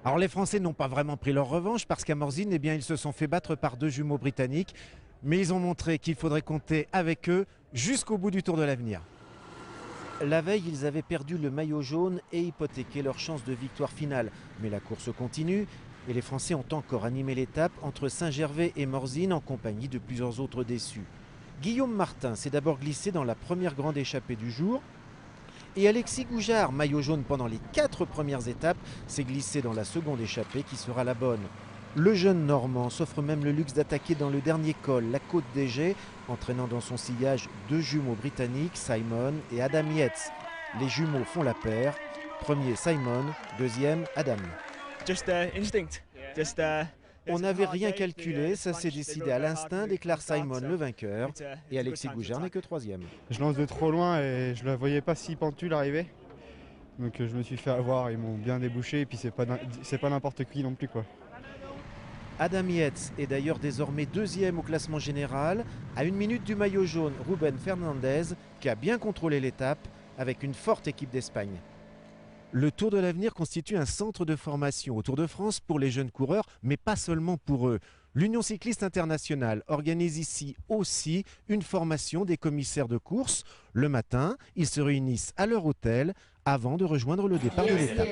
Alors les Français n'ont pas vraiment pris leur revanche parce qu'à Morzine, eh bien, ils se sont fait battre par deux jumeaux britanniques. Mais ils ont montré qu'il faudrait compter avec eux jusqu'au bout du Tour de l'Avenir. La veille, ils avaient perdu le maillot jaune et hypothéqué leur chance de victoire finale. Mais la course continue et les Français ont encore animé l'étape entre Saint-Gervais et Morzine en compagnie de plusieurs autres déçus. Guillaume Martin s'est d'abord glissé dans la première grande échappée du jour. Et Alexis Goujard, maillot jaune pendant les 4 premières étapes, s'est glissé dans la seconde échappée qui sera la bonne. Le jeune Normand s'offre même le luxe d'attaquer dans le dernier col, la côte d'Égée, entraînant dans son sillage deux jumeaux britanniques, Simon et Adam Yates. Les jumeaux font la paire. Premier Simon, deuxième Adam. On n'avait rien calculé, ça s'est décidé à l'instinct, déclare Simon le vainqueur. Et Alexis Goujard n'est que troisième. Je lance de trop loin et je ne la voyais pas si pentue l'arrivée. Donc je me suis fait avoir, ils m'ont bien débouché et puis c'est pas n'importe qui non plus quoi. Adam Yates est d'ailleurs désormais deuxième au classement général, à 1 minute du maillot jaune Ruben Fernandez, qui a bien contrôlé l'étape avec une forte équipe d'Espagne. Le Tour de l'Avenir constitue un centre de formation au Tour de France pour les jeunes coureurs, mais pas seulement pour eux. L'Union cycliste internationale organise ici aussi une formation des commissaires de course. Le matin, ils se réunissent à leur hôtel avant de rejoindre le départ de l'étape.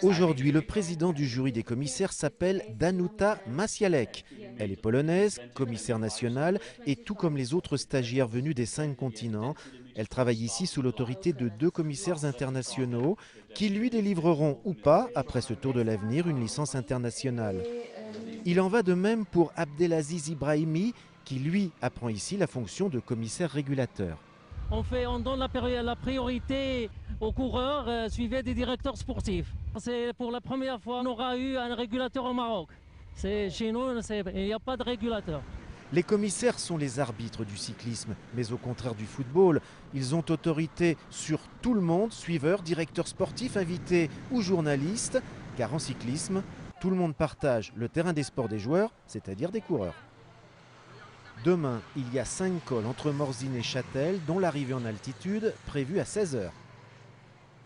Aujourd'hui, le président du jury des commissaires s'appelle Danuta Macialek. Elle est polonaise, commissaire nationale, et tout comme les autres stagiaires venus des 5 continents, elle travaille ici sous l'autorité de 2 commissaires internationaux qui lui délivreront ou pas, après ce Tour de l'Avenir, une licence internationale. Il en va de même pour Abdelaziz Ibrahimi, qui lui apprend ici la fonction de commissaire régulateur. On donne la priorité aux coureurs suivis des directeurs sportifs. C'est pour la première fois qu'on aura eu un régulateur au Maroc. Chez nous, il n'y a pas de régulateur. Les commissaires sont les arbitres du cyclisme, mais au contraire du football, ils ont autorité sur tout le monde, suiveurs, directeurs sportifs, invités ou journalistes, car en cyclisme, tout le monde partage le terrain des sports des joueurs, c'est-à-dire des coureurs. Demain, il y a 5 cols entre Morzine et Châtel, dont l'arrivée en altitude prévue à 16 h.